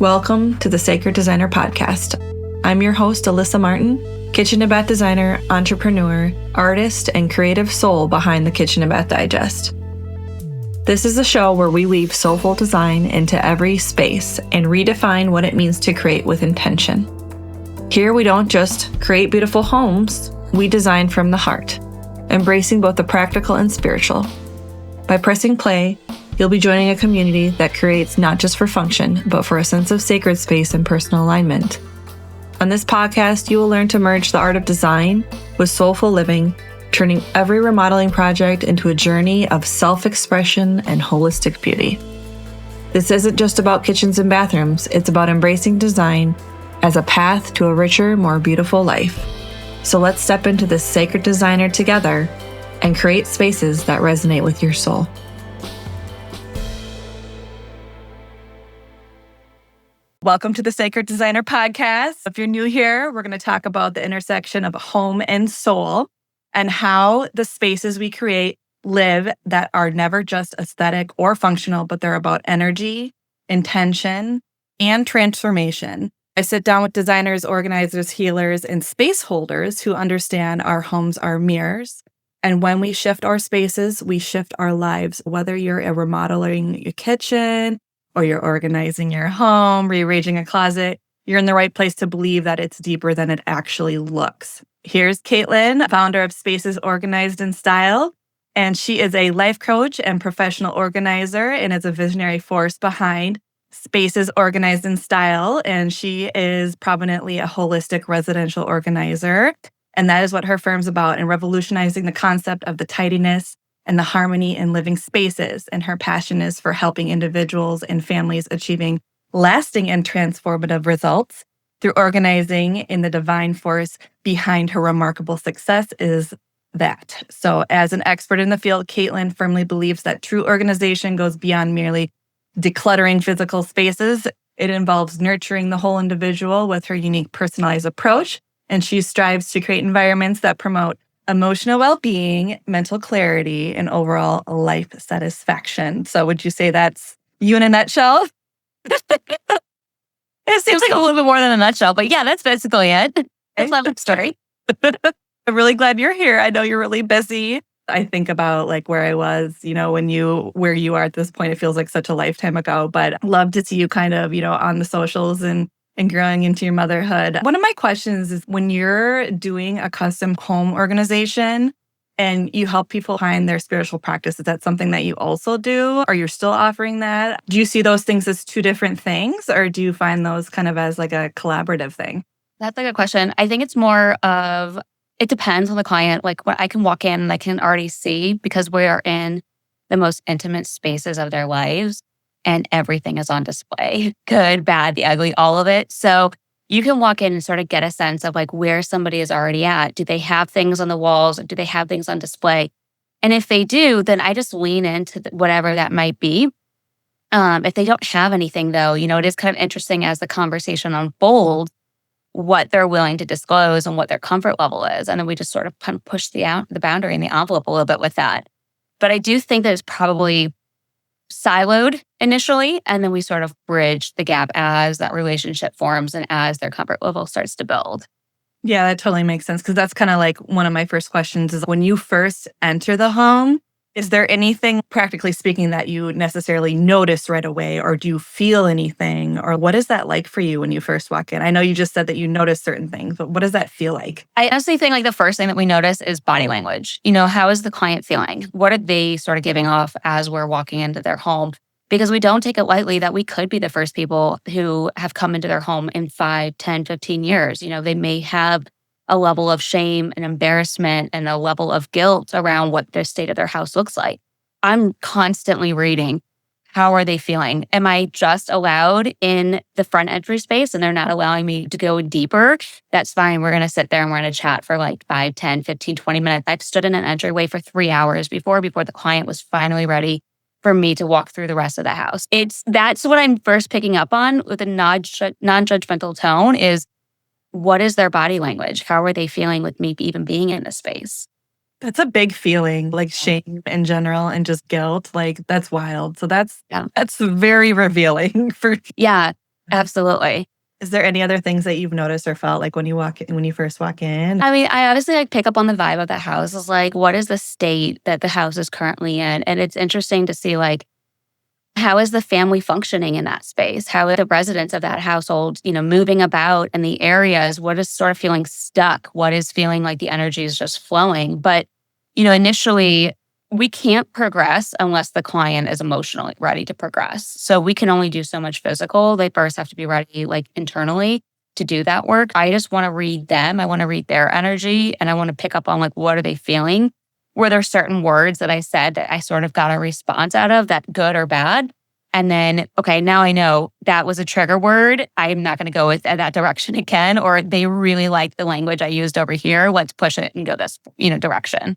Welcome to the Sacred Designer Podcast. I'm your host, Alyssa Martin, kitchen and bath designer, entrepreneur, artist, and creative soul behind the Kitchen and Bath Digest. This is a show where we weave soulful design into every space and redefine what it means to create with intention. Here we don't just create beautiful homes, we design from the heart, embracing both the practical and spiritual. By pressing play, you'll be joining a community that creates not just for function, but for a sense of sacred space and personal alignment. On this podcast, you will learn to merge the art of design with soulful living, turning every remodeling project into a journey of self-expression and holistic beauty. This isn't just about kitchens and bathrooms, it's about embracing design as a path to a richer, more beautiful life. So let's step into this sacred designer together and create spaces that resonate with your soul. Welcome to the Sacred Designer Podcast. If you're new here, we're going to talk about the intersection of home and soul and how the spaces we create live that are never just aesthetic or functional, but they're about energy, intention, and transformation. I sit down with designers, organizers, healers, and space holders who understand our homes are mirrors. And when we shift our spaces, we shift our lives, whether you're remodeling your kitchen, or you're organizing your home, rearranging a closet, you're in the right place to believe that it's deeper than it actually looks. Here's Cait, founder of Spaces Organized in Style, and she is a life coach and professional organizer and is a visionary force behind Spaces Organized in Style, and she is prominently a holistic residential organizer, and that is what her firm's about, and revolutionizing the concept of the tidiness and the harmony in living spaces. And her passion is for helping individuals and families achieving lasting and transformative results through organizing in the divine force behind her remarkable success is that. So as an expert in the field, Cait firmly believes that true organization goes beyond merely decluttering physical spaces. It involves nurturing the whole individual with her unique personalized approach. And she strives to create environments that promote emotional well-being, mental clarity, and overall life satisfaction. So would you say that's you in a nutshell? It seems like a little bit more than a nutshell, but yeah, that's basically it. It's a love story. I'm really glad you're here. I know you're really busy. I think about like where I was, where you are at this point, it feels like such a lifetime ago, but love to see you kind of, on the socials and growing into your motherhood. One of my questions is when you're doing a custom home organization and you help people find their spiritual practice, is that something that you also do? Or you're still offering that? Do you see those things as two different things, or do you find those kind of as like a collaborative thing? That's a good question. I think it's more of, it depends on the client. Like when I can walk in and I can already see, because we are in the most intimate spaces of their lives, and everything is on display. Good, bad, the ugly, all of it. So you can walk in and sort of get a sense of like where somebody is already at. Do they have things on the walls? Do they have things on display? And if they do, then I just lean into whatever that might be. If they don't have anything though, it is kind of interesting as the conversation unfolds, what they're willing to disclose and what their comfort level is. And then we just sort of kind of push the boundary and the envelope a little bit with that. But I do think that it's probably siloed initially, and then we sort of bridge the gap as that relationship forms and as their comfort level starts to build. Yeah, that totally makes sense, because that's kind of like one of my first questions is when you first enter the home, is there anything, practically speaking, that you necessarily notice right away, or do you feel anything, or what is that like for you when you first walk in? I know you just said that you notice certain things, but what does that feel like? I honestly think like the first thing that we notice is body language. How is the client feeling? What are they sort of giving off as we're walking into their home? Because we don't take it lightly that we could be the first people who have come into their home in 5, 10, 15 years. They may have a level of shame and embarrassment and a level of guilt around what the state of their house looks like. I'm constantly reading, how are they feeling? Am I just allowed in the front entry space and they're not allowing me to go deeper? That's fine. We're going to sit there and we're going to chat for like 5, 10, 15, 20 minutes. I've stood in an entryway for 3 hours before the client was finally ready for me to walk through the rest of the house. That's what I'm first picking up on with a non-judgmental tone is, what is their body language? How are they feeling with me even being in the space? That's a big feeling, like shame in general and just guilt. Like that's wild. So that's very revealing for. Yeah. Absolutely. Is there any other things that you've noticed or felt like when you first walk in? I mean, I obviously like pick up on the vibe of the house. Is like, what is the state that the house is currently in? And it's interesting to see like how is the family functioning in that space? How are the residents of that household, moving about in the areas? What is sort of feeling stuck? What is feeling like the energy is just flowing? But, initially we can't progress unless the client is emotionally ready to progress. So we can only do so much physical. They first have to be ready like internally to do that work. I just want to read them. I want to read their energy and I want to pick up on like what are they feeling? Were there certain words that I said that I sort of got a response out of that good or bad? And then, okay, now I know that was a trigger word. I'm not going to go with that direction again. Or they really like the language I used over here. Let's push it and go this, direction.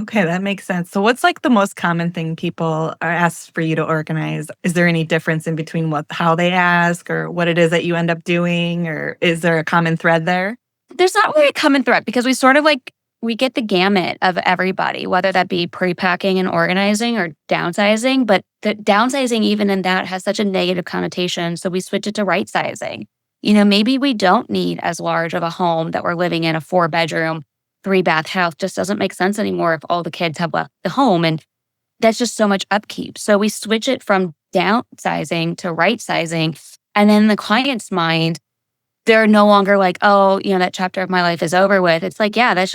Okay, that makes sense. So what's like the most common thing people are asked for you to organize? Is there any difference in between how they ask or what it is that you end up doing? Or is there a common thread there? There's not really a common thread because we sort of like, we get the gamut of everybody, whether that be pre-packing and organizing or downsizing. But the downsizing, even in that, has such a negative connotation. So we switch it to right sizing. Maybe we don't need as large of a home that we're living in, a 4-bedroom, 3-bath house. Just doesn't make sense anymore if all the kids have left the home. And that's just so much upkeep. So we switch it from downsizing to right sizing. And then the client's mind, they're no longer like, oh, that chapter of my life is over with. It's like, yeah, this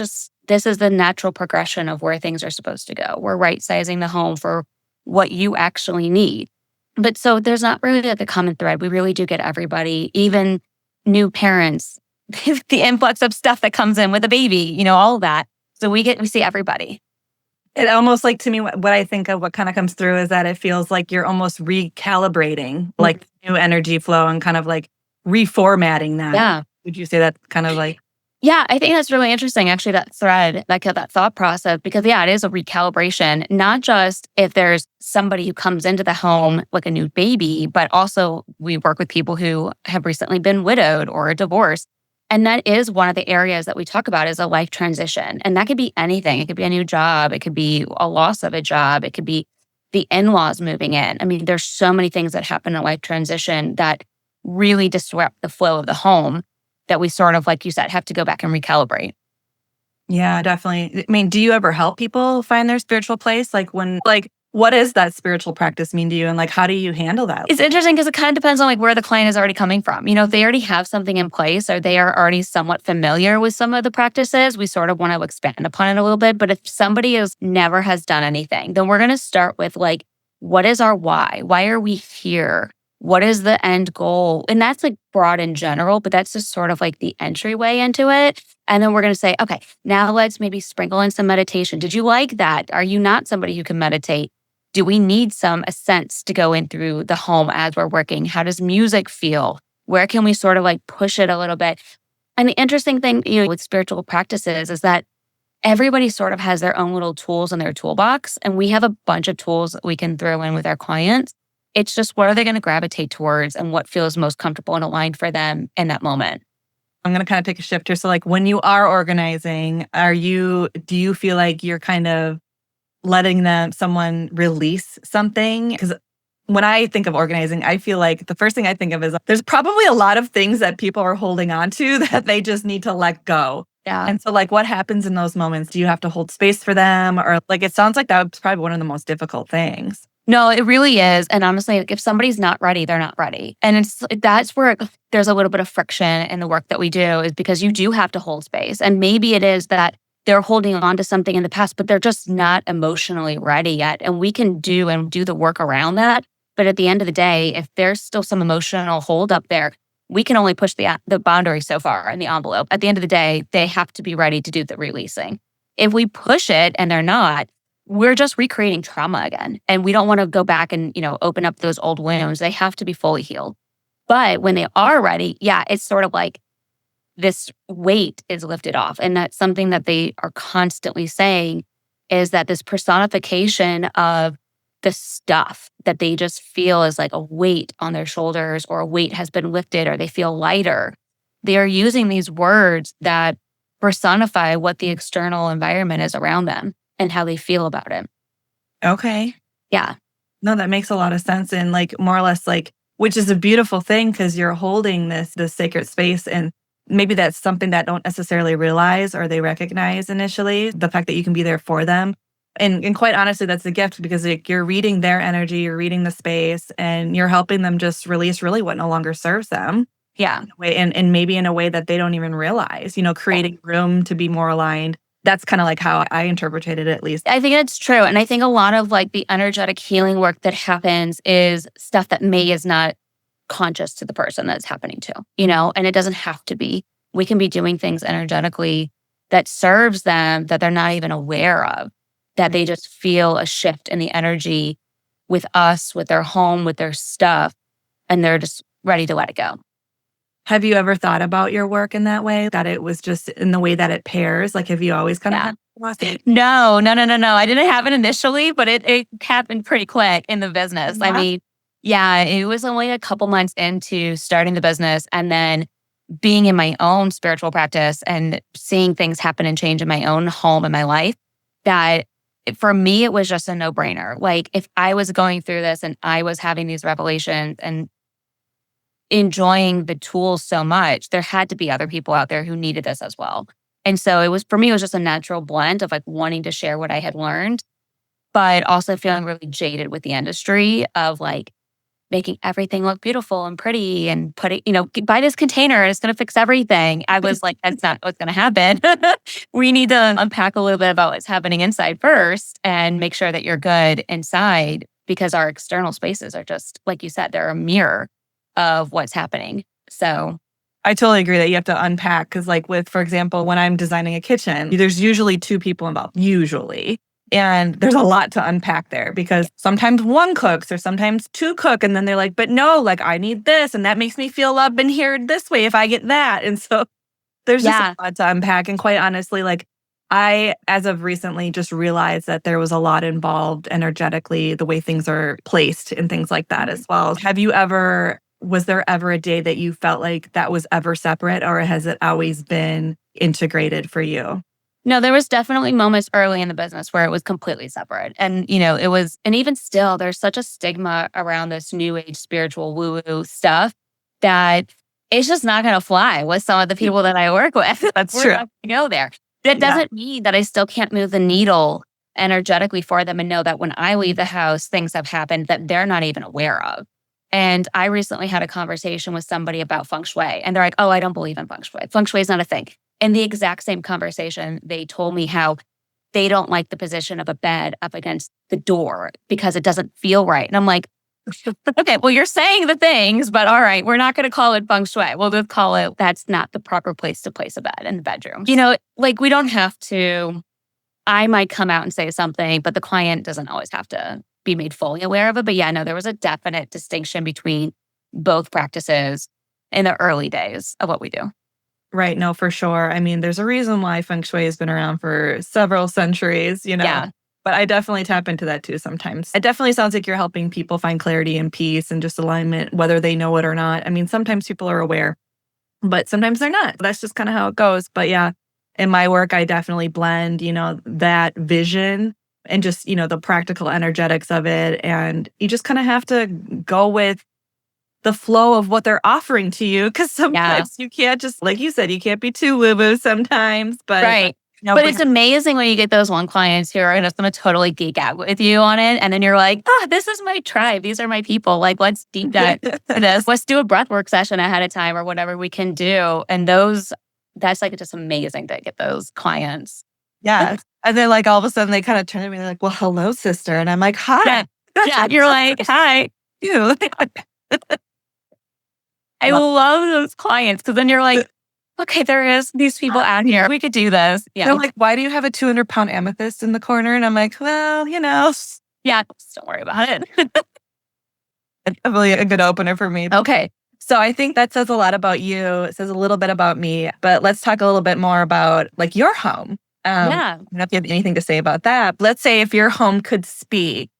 is the natural progression of where things are supposed to go. We're right sizing the home for what you actually need. But so there's not really like a common thread. We really do get everybody, even new parents, the influx of stuff that comes in with a baby, all of that. So we see everybody. It almost like to me, what I think of, what kind of comes through is that it feels like you're almost recalibrating like new energy flow and kind of like reformatting that. Yeah. Would you say that kind of like? Yeah, I think that's really interesting, actually, that thread, like that thought process, because yeah, it is a recalibration, not just if there's somebody who comes into the home like a new baby, but also we work with people who have recently been widowed or divorced. And that is one of the areas that we talk about is a life transition. And that could be anything. It could be a new job. It could be a loss of a job. It could be the in-laws moving in. I mean, there's so many things that happen in life transition that really disrupt the flow of the home that we sort of, like you said, have to go back and recalibrate. Yeah, definitely. I mean, do you ever help people find their spiritual place? What does that spiritual practice mean to you? And like, how do you handle that? It's interesting because it kind of depends on like where the client is already coming from. If they already have something in place or they are already somewhat familiar with some of the practices, we sort of want to expand upon it a little bit. But if somebody never has done anything, then we're going to start with like, what is our why? Why are we here? What is the end goal? And that's like broad in general, but that's just sort of like the entryway into it. And then we're going to say, okay, now let's maybe sprinkle in some meditation. Did you like that? Are you not somebody who can meditate? Do we need some ascents to go in through the home as we're working? How does music feel? Where can we sort of like push it a little bit? And the interesting thing, with spiritual practices is that everybody sort of has their own little tools in their toolbox. And we have a bunch of tools that we can throw in with our clients. It's just what are they going to gravitate towards and what feels most comfortable and aligned for them in that moment. I'm going to kind of take a shift here. So like when you are organizing, do you feel like you're kind of letting someone release something? Because when I think of organizing, I feel like the first thing I think of is there's probably a lot of things that people are holding on to that they just need to let go. Yeah. And so like what happens in those moments? Do you have to hold space for them? Or like it sounds like that's probably one of the most difficult things. No, it really is. And honestly, like if somebody's not ready, they're not ready. And that's where there's a little bit of friction in the work that we do is because you do have to hold space. And maybe it is that they're holding on to something in the past, but they're just not emotionally ready yet. And we can do the work around that. But at the end of the day, if there's still some emotional hold up there, we can only push the boundary so far in the envelope. At the end of the day, they have to be ready to do the releasing. If we push it and they're not, we're just recreating trauma again. And we don't want to go back and, open up those old wounds. They have to be fully healed. But when they are ready, yeah, it's sort of like this weight is lifted off. And that's something that they are constantly saying is that this personification of the stuff that they just feel is like a weight on their shoulders or a weight has been lifted or they feel lighter. They are using these words that personify what the external environment is around them and how they feel about it. Okay. Yeah. No, that makes a lot of sense. And like more or less like which is a beautiful thing because you're holding this sacred space. And maybe that's something that don't necessarily realize or they recognize initially, the fact that you can be there for them. And quite honestly, that's a gift because you're reading their energy, you're reading the space, and you're helping them just release really what no longer serves them. Yeah. In a way, and maybe in a way that they don't even realize, creating room to be more aligned. That's kind of like how I interpreted it, at least. I think it's true. And I think a lot of like the energetic healing work that happens is stuff that is not conscious to the person that it's happening to, and it doesn't have to be. We can be doing things energetically that serves them that they're not even aware of, that they just feel a shift in the energy with us, with their home, with their stuff, and they're just ready to let it go. Have you ever thought about your work in that way, that it was just in the way that it pairs? Like, have you always kind of had philosophy? No. I didn't have it initially, but it happened pretty quick in the business. Wow. I mean, yeah, it was only a couple months into starting the business and then being in my own spiritual practice and seeing things happen and change in my own home and my life that for me, it was just a no-brainer. Like if I was going through this and I was having these revelations and enjoying the tools so much, there had to be other people out there who needed this as well. And so it was just a natural blend of like wanting to share what I had learned, but also feeling really jaded with the industry of like making everything look beautiful and pretty and putting, buy this container and it's going to fix everything. I was like, that's not what's going to happen. We need to unpack a little bit about what's happening inside first and make sure that you're good inside because our external spaces are just, like you said, they're a mirror of what's happening. So I totally agree that you have to unpack because like for example, when I'm designing a kitchen, there's usually two people involved, usually. And there's a lot to unpack there because sometimes one cooks or sometimes two cook. And then they're like, but no, like I need this. And that makes me feel loved and heard this way if I get that. And so there's just a lot to unpack. And quite honestly, like I, as of recently, just realized that there was a lot involved energetically, the way things are placed and things like that as well. Was there ever a day that you felt like that was ever separate or has it always been integrated for you? No, there was definitely moments early in the business where it was completely separate. And, and even still, there's such a stigma around this new age spiritual woo-woo stuff that it's just not going to fly with some of the people that I work with. That's We're true. not going to go there. That doesn't mean that I still can't move the needle energetically for them and know that when I leave the house, things have happened that they're not even aware of. And I recently had a conversation with somebody about feng shui and they're like, oh, I don't believe in feng shui. Feng shui is not a thing. In the exact same conversation, they told me how they don't like the position of a bed up against the door because it doesn't feel right. And I'm like, okay, well, you're saying the things, but all right, we're not going to call it feng shui. We'll just call it, that's not the proper place to place a bed in the bedroom. Like we don't have to, I might come out and say something, but the client doesn't always have to be made fully aware of it. But yeah, no, there was a definite distinction between both practices in the early days of what we do. Right. No, for sure. I mean, there's a reason why feng shui has been around for several centuries, Yeah. But I definitely tap into that too sometimes. It definitely sounds like you're helping people find clarity and peace and just alignment, whether they know it or not. I mean, sometimes people are aware, but sometimes they're not. That's just kind of how it goes. But yeah, in my work, I definitely blend, that vision and just, the practical energetics of it. And you just kind of have to go with the flow of what they're offering to you. Because sometimes you can't just, like you said, you can't be too woo-woo sometimes. But right. But it's amazing when you get those one clients who are just going to totally geek out with you on it. And then you're like, this is my tribe. These are my people. Like, let's deep dive into this. Let's do a breathwork session ahead of time or whatever we can do. And that's like just amazing to get those clients. Yeah. And then like all of a sudden they kind of turn to me and they're like, well, hello, sister. And I'm like, hi. Yeah. You're like, hi. You. I love those clients because then you're like, okay, there is these people out here. We could do this. Yeah. They're like, why do you have a 200-pound amethyst in the corner? And I'm like, well, Yeah, just don't worry about it. It's really a good opener for me. Okay. So I think that says a lot about you. It says a little bit about me, but let's talk a little bit more about like your home. I don't know if you have anything to say about that. Let's say if your home could speak,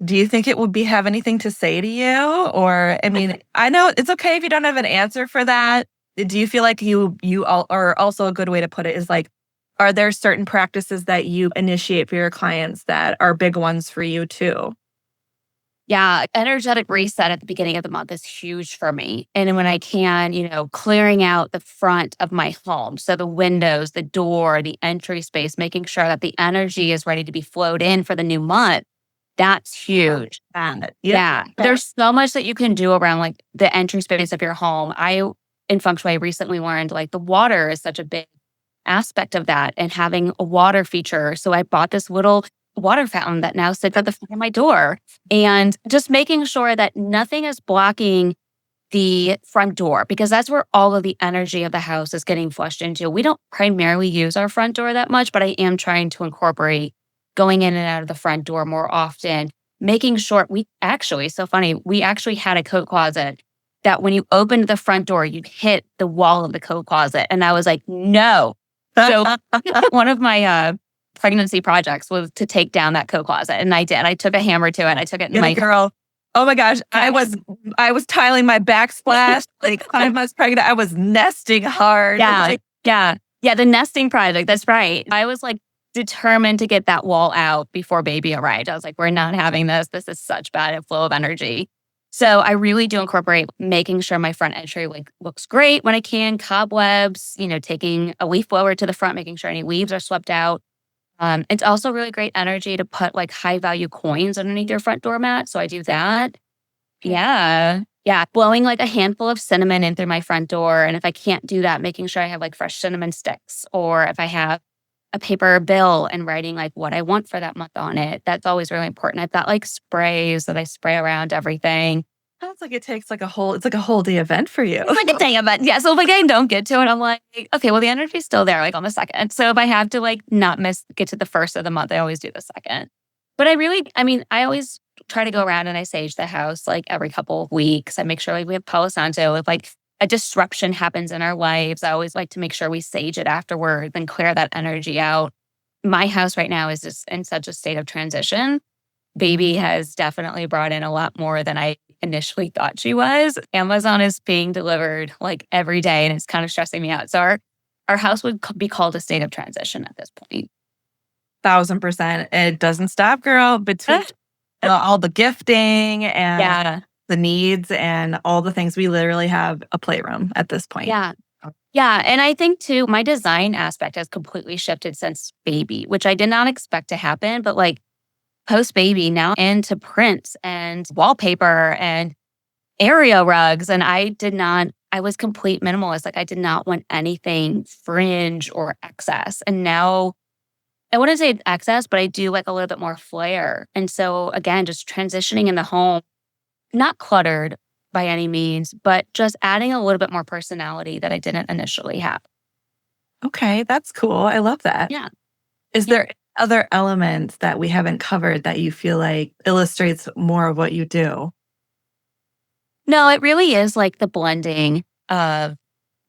do you think it would have anything to say to you? Or, I mean, I know it's okay if you don't have an answer for that. Do you feel like you or also a good way to put it is like, are there certain practices that you initiate for your clients that are big ones for you too? Yeah, energetic reset at the beginning of the month is huge for me. And when I can, clearing out the front of my home. So the windows, the door, the entry space, making sure that the energy is ready to be flowed in for the new month. That's huge. Yep. Yeah. There's so much that you can do around like the entry space of your home. In feng shui, recently learned like the water is such a big aspect of that and having a water feature. So I bought this little water fountain that now sits at the front of my door and just making sure that nothing is blocking the front door because that's where all of the energy of the house is getting flushed into. We don't primarily use our front door that much, but I am trying to incorporate going in and out of the front door more often, making sure so funny, we actually had a coat closet that when you opened the front door, you'd hit the wall of the coat closet. And I was like, no. So one of my pregnancy projects was to take down that coat closet. And I did. I took a hammer to it. I took it in my girl. Oh my gosh. I was tiling my backsplash like 5 months pregnant. I was nesting hard. Yeah. Yeah. The nesting project. That's right. I was like determined to get that wall out before baby arrived. I was like, we're not having this. This is such bad flow of energy. So I really do incorporate making sure my front entry looks great when I can. Cobwebs, taking a leaf blower to the front, making sure any leaves are swept out. It's also really great energy to put like high value coins underneath your front doormat. So I do that. Yeah. Yeah. Blowing like a handful of cinnamon in through my front door. And if I can't do that, making sure I have like fresh cinnamon sticks or if I have a paper bill and writing like what I want for that month on it. That's always really important. I've got like sprays that I spray around everything. Sounds like it takes it's like a whole day event for you. It's like a day event. Yeah. So if I don't get to it, I'm like, okay, well, the energy's still there, like on the second. So if I have to like not get to the first of the month, I always do the second. But I always try to go around and I sage the house like every couple of weeks. I make sure like we have Palo Santo. If like a disruption happens in our lives, I always like to make sure we sage it afterwards and clear that energy out. My house right now is just in such a state of transition. Baby has definitely brought in a lot more than I initially thought she was. Amazon is being delivered like every day and it's kind of stressing me out. So our house would be called a state of transition at this point. 1,000%. It doesn't stop, girl. Between all the gifting and the needs and all the things, we literally have a playroom at this point. Yeah. Yeah. And I think too, my design aspect has completely shifted since baby, which I did not expect to happen. But like post baby, now into prints and wallpaper and area rugs. And I was complete minimalist. Like I did not want anything fringe or excess. And now I wouldn't say it's excess, but I do like a little bit more flair. And so again, just transitioning in the home, not cluttered by any means, but just adding a little bit more personality that I didn't initially have. Okay, that's cool. I love that. Yeah. Is there other elements that we haven't covered that you feel like illustrates more of what you do? No, it really is like the blending of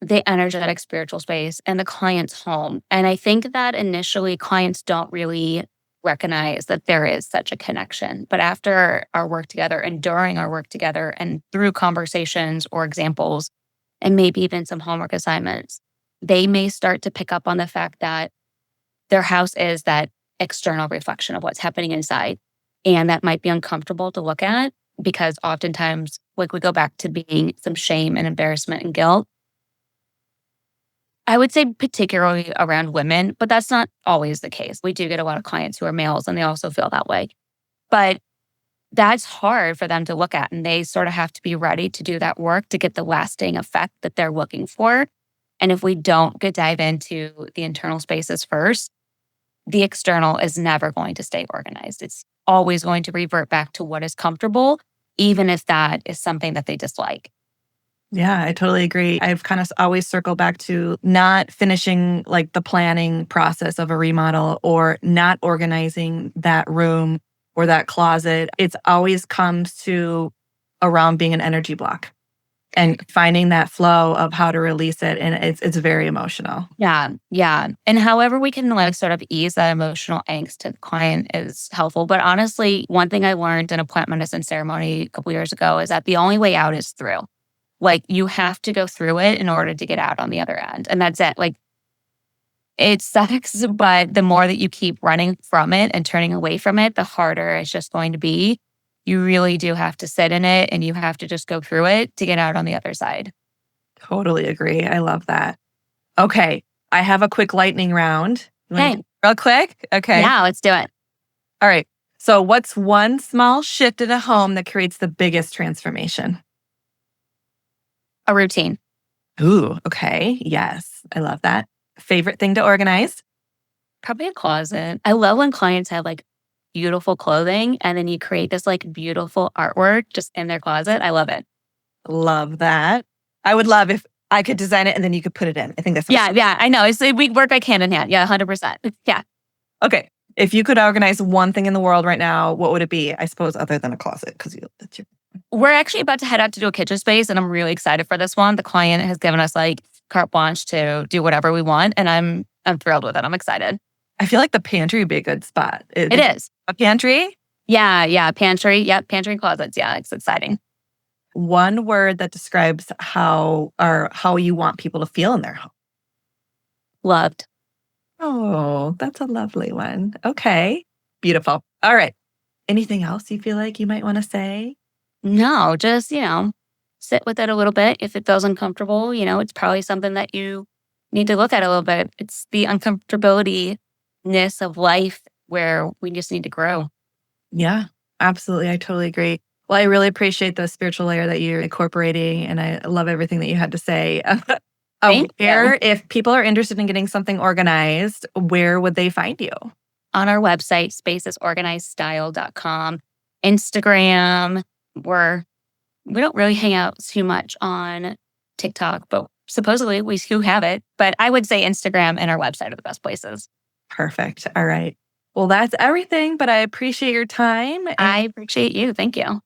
the energetic spiritual space and the client's home. And I think that initially clients don't really recognize that there is such a connection. But after our work together and during our work together and through conversations or examples, and maybe even some homework assignments, they may start to pick up on the fact that their house is that external reflection of what's happening inside. And that might be uncomfortable to look at because oftentimes, like we go back to being some shame and embarrassment and guilt. I would say particularly around women, but that's not always the case. We do get a lot of clients who are males and they also feel that way. But that's hard for them to look at and they sort of have to be ready to do that work to get the lasting effect that they're looking for. And if we don't dive into the internal spaces first, the external is never going to stay organized. It's always going to revert back to what is comfortable, even if that is something that they dislike. Yeah, I totally agree. I've kind of always circled back to not finishing like the planning process of a remodel or not organizing that room or that closet. It's always comes to around being an energy block and finding that flow of how to release it. And it's very emotional. Yeah. Yeah. And however we can like sort of ease that emotional angst to the client is helpful. But honestly, one thing I learned in a plant medicine ceremony a couple years ago is that the only way out is through. Like you have to go through it in order to get out on the other end. And that's it. Like it sucks, but the more that you keep running from it and turning away from it, the harder it's just going to be. you really do have to sit in it and you have to just go through it to get out on the other side. Totally agree. I love that. Okay. I have a quick lightning round. You want to Okay. do it real quick? Okay. Yeah, let's do it. All right. So, what's one small shift in a home that creates the biggest transformation? A routine. Ooh, okay. Yes. I love that. Favorite thing to organize? Probably a closet. I love when clients have like beautiful clothing and then you create this like beautiful artwork just in their closet. I love it. Love that. I would love if I could design it and then you could put it in. I think that's Yeah, yeah, I know. We work like hand in hand. Yeah, 100%. Yeah. okay. If you could organize one thing in the world right now, what would it be? I suppose other than a closet, because that's your. We're actually about to head out to do a kitchen space and I'm really excited for this one. The client has given us like carte blanche to do whatever we want and I'm thrilled with it. I'm excited. I feel like the pantry would be a good spot. It is. A pantry. Yeah, yeah, pantry. Yep, pantry and closets. Yeah, it's exciting. One word that describes how you want people to feel in their home. Loved. Oh, that's a lovely one. Okay. Beautiful. All right. Anything else you feel like you might want to say? No, just, sit with it a little bit. If it feels uncomfortable, it's probably something that you need to look at a little bit. It's the uncomfortability ness of life where we just need to grow. Yeah, absolutely. I totally agree. Well, I really appreciate the spiritual layer that you're incorporating, and I love everything that you had to say. Thank you. If people are interested in getting something organized, where would they find you? On our website, spacesorganizedstyle.com, Instagram, we don't really hang out too much on TikTok, but supposedly we do have it. But I would say Instagram and our website are the best places. Perfect. All right. Well, that's everything, but I appreciate your time. I appreciate you. Thank you.